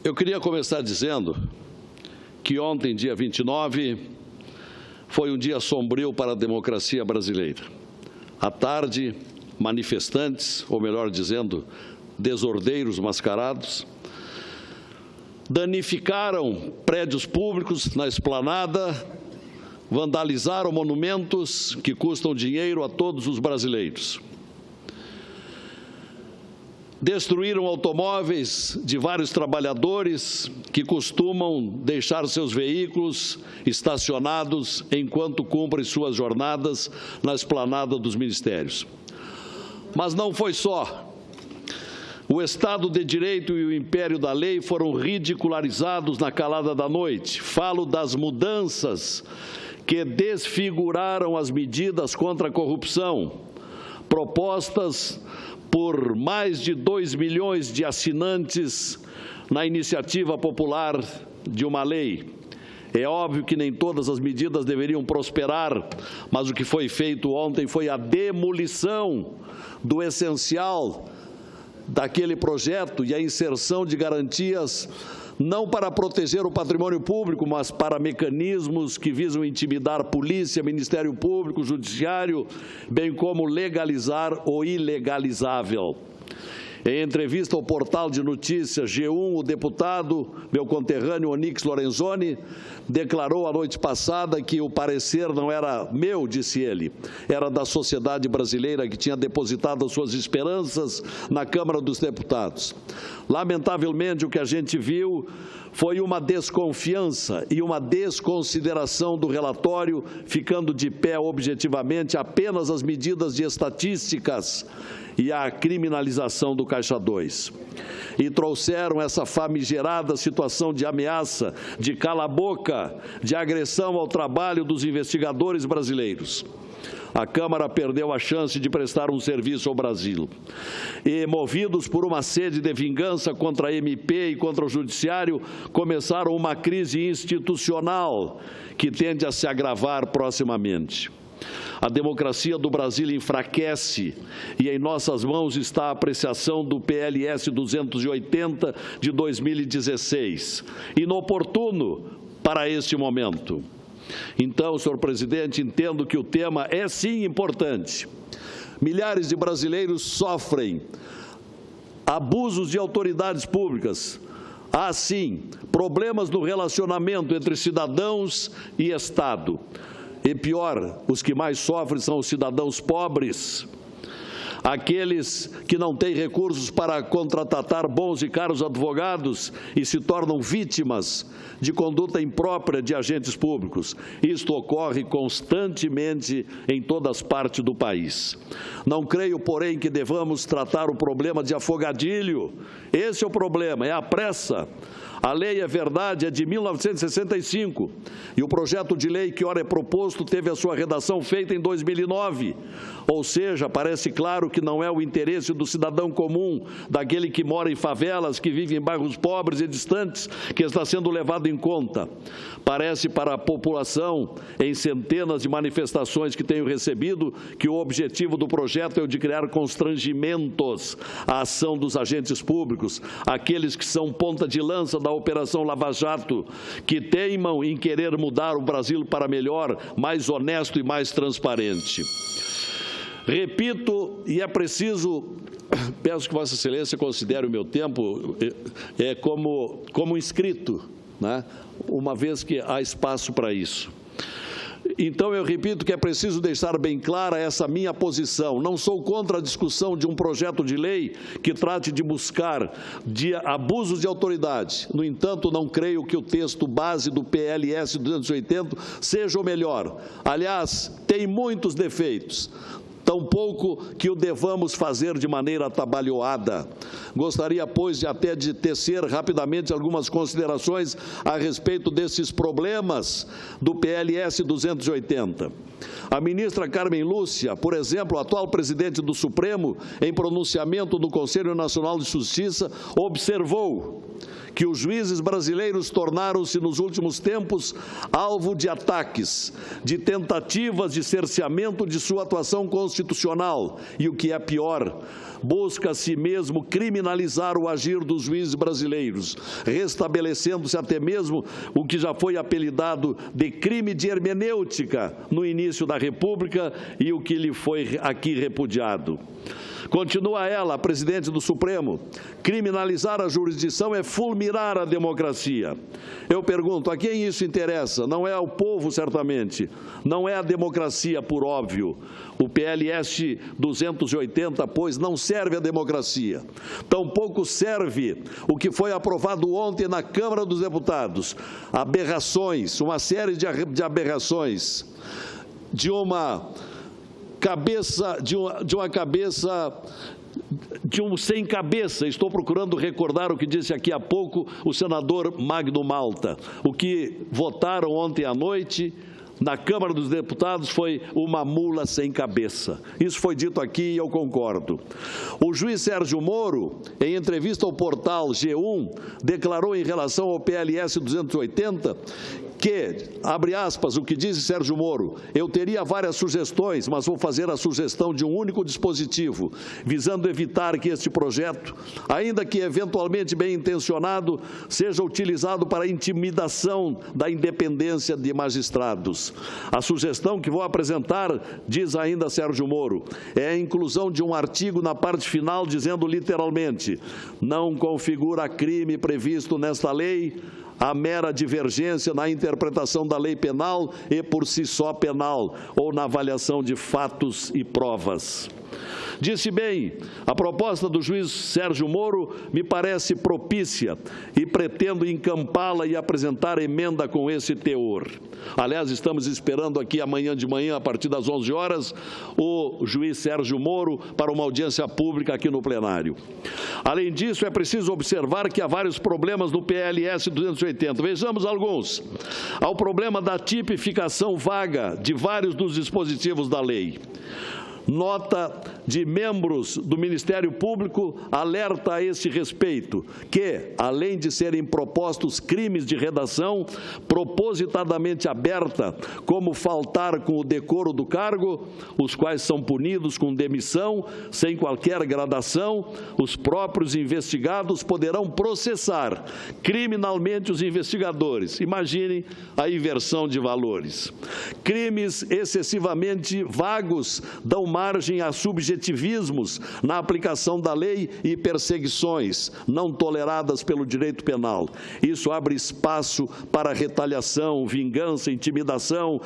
Eu queria começar dizendo que ontem, dia 29, foi um dia sombrio para a democracia brasileira. À tarde, manifestantes, ou melhor dizendo, desordeiros mascarados, danificaram prédios públicos na esplanada, vandalizaram monumentos que custam dinheiro a todos os brasileiros. Destruíram automóveis de vários trabalhadores que costumam deixar seus veículos estacionados enquanto cumprem suas jornadas na esplanada dos ministérios. Mas não foi só. O Estado de Direito e o império da lei foram ridicularizados na calada da noite. Falo das mudanças que desfiguraram as medidas contra a corrupção, propostas por mais de 2 milhões de assinantes na iniciativa popular de uma lei. É óbvio que nem todas as medidas deveriam prosperar, mas o que foi feito ontem foi a demolição do essencial daquele projeto e a inserção de garantias não para proteger o patrimônio público, mas para mecanismos que visam intimidar polícia, Ministério Público, Judiciário, bem como legalizar o ilegalizável. Em entrevista ao portal de notícias G1, o deputado, meu conterrâneo Onyx Lorenzoni, declarou a noite passada que o parecer não era meu, disse ele, era da sociedade brasileira que tinha depositado as suas esperanças na Câmara dos Deputados. Lamentavelmente, o que a gente viu foi uma desconfiança e uma desconsideração do relatório, ficando de pé objetivamente apenas as medidas de estatísticas e a criminalização do Caixa 2. E trouxeram essa famigerada situação de ameaça, de cala-boca, de agressão ao trabalho dos investigadores brasileiros. A Câmara perdeu a chance de prestar um serviço ao Brasil. E, movidos por uma sede de vingança contra a MP e contra o Judiciário, começaram uma crise institucional que tende a se agravar proximamente. A democracia do Brasil enfraquece e em nossas mãos está a apreciação do PLS 280 de 2016, inoportuno para este momento. Então, senhor presidente, entendo que o tema é sim importante. Milhares de brasileiros sofrem abusos de autoridades públicas. Há sim problemas no relacionamento entre cidadãos e Estado. E pior, os que mais sofrem são os cidadãos pobres, aqueles que não têm recursos para contratar bons e caros advogados e se tornam vítimas de conduta imprópria de agentes públicos. Isto ocorre constantemente em todas as partes do país. Não creio, porém, que devamos tratar o problema de afogadilho. Esse é o problema, é a pressa. A lei, é verdade, é de 1965 e o projeto de lei que ora é proposto teve a sua redação feita em 2009. Ou seja, parece claro que não é o interesse do cidadão comum, daquele que mora em favelas, que vive em bairros pobres e distantes, que está sendo levado em conta. Parece para a população, em centenas de manifestações que tenho recebido, que o objetivo do projeto é o de criar constrangimentos à ação dos agentes públicos, aqueles que são ponta de lança da Operação Lava Jato, que teimam em querer mudar o Brasil para melhor, mais honesto e mais transparente. Repito, e é preciso, peço que Vossa Excelência considere o meu tempo como inscrito, né? Uma vez que há espaço para isso. Então, eu repito que é preciso deixar bem clara essa minha posição. Não sou contra a discussão de um projeto de lei que trate de buscar abusos de autoridade. No entanto, não creio que o texto base do PLS 280 seja o melhor. Aliás, tem muitos defeitos. Tampouco que o devamos fazer de maneira atabalhoada. Gostaria, pois, de tecer rapidamente algumas considerações a respeito desses problemas do PLS 280. A ministra Carmen Lúcia, por exemplo, atual presidente do Supremo, em pronunciamento do Conselho Nacional de Justiça, observou que os juízes brasileiros tornaram-se nos últimos tempos alvo de ataques, de tentativas de cerceamento de sua atuação constitucional e, o que é pior, busca-se mesmo criminalizar o agir dos juízes brasileiros, restabelecendo-se até mesmo o que já foi apelidado de crime de hermenêutica no início da República e o que lhe foi aqui repudiado. Continua ela, a presidente do Supremo: criminalizar a jurisdição é fulminar a democracia. Eu pergunto, a quem isso interessa? Não é ao povo, certamente. Não é a democracia, por óbvio. O PLS 280, pois, não serve à democracia. Tampouco serve o que foi aprovado ontem na Câmara dos Deputados. Aberrações, uma série de aberrações, de um sem cabeça. Estou procurando recordar o que disse aqui há pouco o senador Magno Malta. O que votaram ontem à noite na Câmara dos Deputados foi uma mula sem cabeça. Isso foi dito aqui e eu concordo. O juiz Sérgio Moro, em entrevista ao portal G1, declarou em relação ao PLS 280 que, abre aspas, o que diz Sérgio Moro: eu teria várias sugestões, mas vou fazer a sugestão de um único dispositivo, visando evitar que este projeto, ainda que eventualmente bem intencionado, seja utilizado para a intimidação da independência de magistrados. A sugestão que vou apresentar, diz ainda Sérgio Moro, é a inclusão de um artigo na parte final dizendo literalmente: não configura crime previsto nesta lei a mera divergência na interpretação da lei penal e por si só penal, ou na avaliação de fatos e provas. Disse bem, a proposta do juiz Sérgio Moro me parece propícia e pretendo encampá-la e apresentar emenda com esse teor. Aliás, estamos esperando aqui amanhã de manhã, a partir das 11 horas, o juiz Sérgio Moro para uma audiência pública aqui no plenário. Além disso, é preciso observar que há vários problemas no PLS 280. Vejamos alguns. Há o problema da tipificação vaga de vários dos dispositivos da lei. Nota de membros do Ministério Público alerta a esse respeito que, além de serem propostos crimes de redação propositadamente aberta, como faltar com o decoro do cargo, os quais são punidos com demissão, sem qualquer gradação, os próprios investigados poderão processar criminalmente os investigadores. Imaginem a inversão de valores. Crimes excessivamente vagos dão margem a subjetivismos na aplicação da lei e perseguições não toleradas pelo direito penal. Isso abre espaço para retaliação, vingança, intimidação,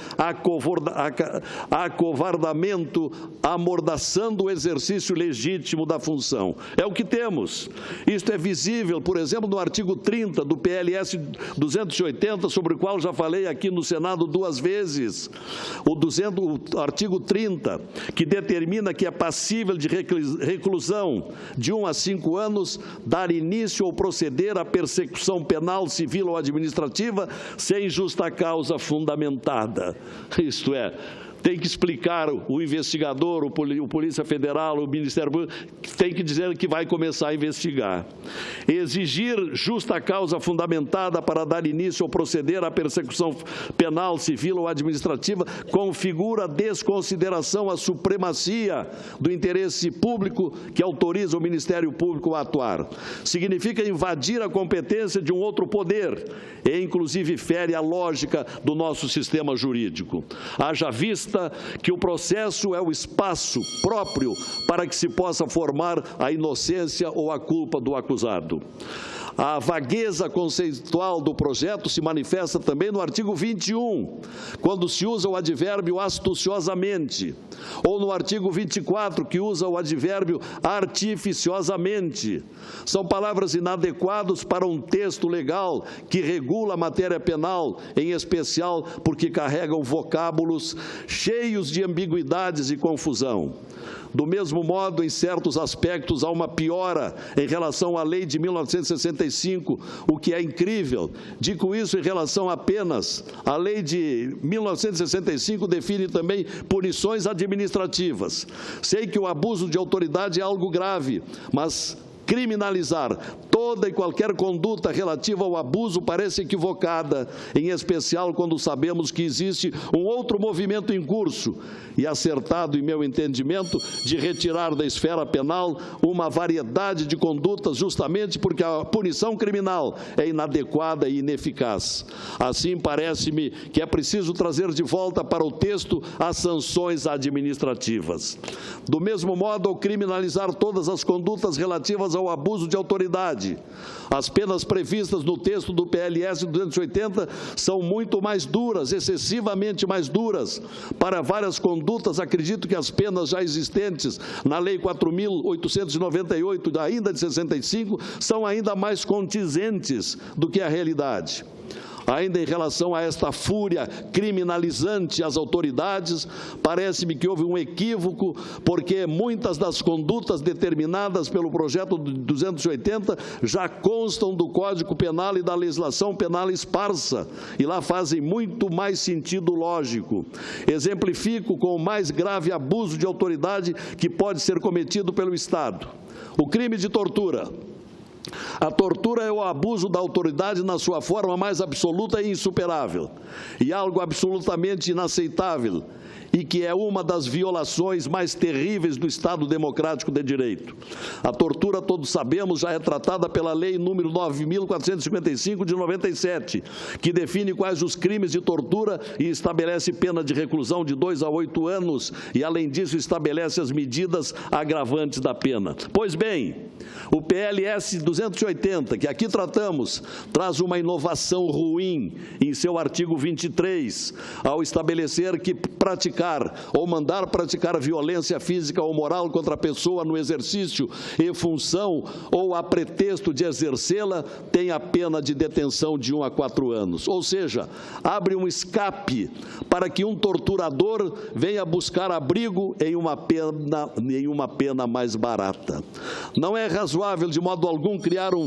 acovardamento, amordaçando o exercício legítimo da função. É o que temos. Isto é visível, por exemplo, no artigo 30 do PLS 280, sobre o qual já falei aqui no Senado 2 vezes. O artigo 30, que determina que é passível de reclusão de 1 a 5 anos dar início ou proceder à persecução penal, civil ou administrativa sem justa causa fundamentada. Isto é, tem que explicar o investigador, o Polícia Federal, o Ministério Público, tem que dizer que vai começar a investigar. Exigir justa causa fundamentada para dar início ou proceder à persecução penal, civil ou administrativa configura desconsideração à supremacia do interesse público que autoriza o Ministério Público a atuar. Significa invadir a competência de um outro poder e, inclusive, fere a lógica do nosso sistema jurídico. Haja vista que o processo é o espaço próprio para que se possa formar a inocência ou a culpa do acusado. A vagueza conceitual do projeto se manifesta também no artigo 21, quando se usa o advérbio astuciosamente, ou no artigo 24, que usa o advérbio artificiosamente. São palavras inadequadas para um texto legal que regula a matéria penal, em especial porque carregam vocábulos cheios de ambiguidades e confusão. Do mesmo modo, em certos aspectos, há uma piora em relação à lei de 1965, o que é incrível. Digo isso em relação apenas à lei de 1965 define também punições administrativas. Sei que o abuso de autoridade é algo grave, mas criminalizar toda e qualquer conduta relativa ao abuso parece equivocada, em especial quando sabemos que existe um outro movimento em curso e acertado, em meu entendimento, de retirar da esfera penal uma variedade de condutas justamente porque a punição criminal é inadequada e ineficaz. Assim, parece-me que é preciso trazer de volta para o texto as sanções administrativas. Do mesmo modo, ao criminalizar todas as condutas relativas ao abuso de autoridade, as penas previstas no texto do PLS 280 são muito mais duras, excessivamente mais duras. Para várias condutas, acredito que as penas já existentes na Lei 4.898, ainda de 65, são ainda mais condizentes do que a realidade. Ainda em relação a esta fúria criminalizante às autoridades, parece-me que houve um equívoco, porque muitas das condutas determinadas pelo projeto 280 já constam do Código Penal e da legislação penal esparsa, e lá fazem muito mais sentido lógico. Exemplifico com o mais grave abuso de autoridade que pode ser cometido pelo Estado: o crime de tortura. A tortura é o abuso da autoridade na sua forma mais absoluta e insuperável, e algo absolutamente inaceitável, e que é uma das violações mais terríveis do Estado democrático de direito. A tortura, todos sabemos, já é tratada pela Lei número 9.455 de 97, que define quais os crimes de tortura e estabelece pena de reclusão de 2 a 8 anos e, além disso, estabelece as medidas agravantes da pena. Pois bem, o PLS 280, que aqui tratamos, traz uma inovação ruim em seu artigo 23, ao estabelecer que praticar ou mandar praticar violência física ou moral contra a pessoa no exercício em função ou a pretexto de exercê-la tem a pena de detenção de 1 a 4 anos. Ou seja, abre um escape para que um torturador venha buscar abrigo em uma pena mais barata. Não é razoável de modo algum criar um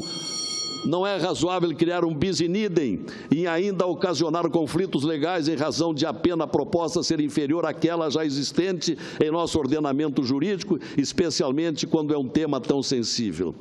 bis in idem e ainda ocasionar conflitos legais em razão de a pena proposta ser inferior àquela já existente em nosso ordenamento jurídico, especialmente quando é um tema tão sensível.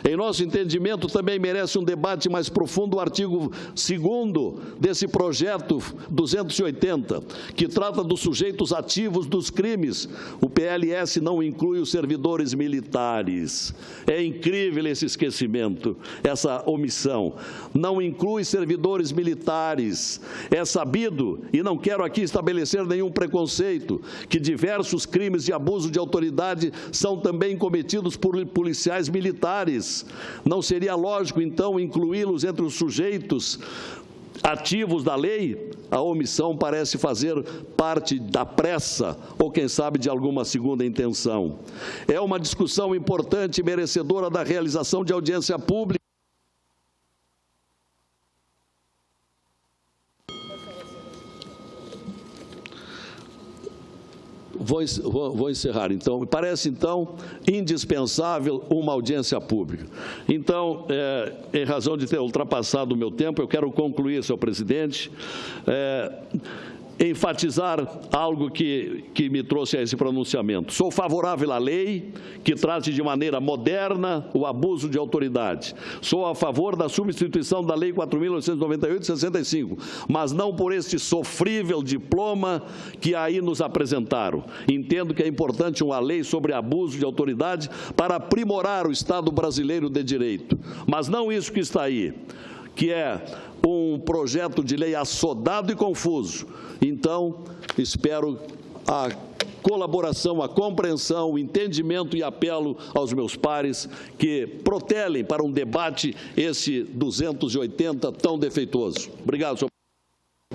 Em nosso entendimento, também merece um debate mais profundo o artigo 2º desse projeto 280, que trata dos sujeitos ativos dos crimes. O PLS não inclui os servidores militares. É incrível esse esquecimento, essa omissão. Não inclui servidores militares. É sabido, e não quero aqui estabelecer nenhum preconceito, que diversos crimes de abuso de autoridade são também cometidos por policiais militares. Não seria lógico, então, incluí-los entre os sujeitos ativos da lei? A omissão parece fazer parte da pressa ou, quem sabe, de alguma segunda intenção. É uma discussão importante e merecedora da realização de audiência pública. Vou encerrar, então. Me parece, então, indispensável uma audiência pública. Então, em razão de ter ultrapassado o meu tempo, eu quero concluir, senhor presidente, enfatizar algo que me trouxe a esse pronunciamento. Sou favorável à lei que trate de maneira moderna o abuso de autoridade. Sou a favor da substituição da Lei 4.898 de 65, mas não por este sofrível diploma que aí nos apresentaram. Entendo que é importante uma lei sobre abuso de autoridade para aprimorar o Estado brasileiro de direito, mas não isso que está aí, que é um projeto de lei assodado e confuso. Então, espero a colaboração, a compreensão, o entendimento e apelo aos meus pares que protelem para um debate esse 280 tão defeituoso. Obrigado, senhor.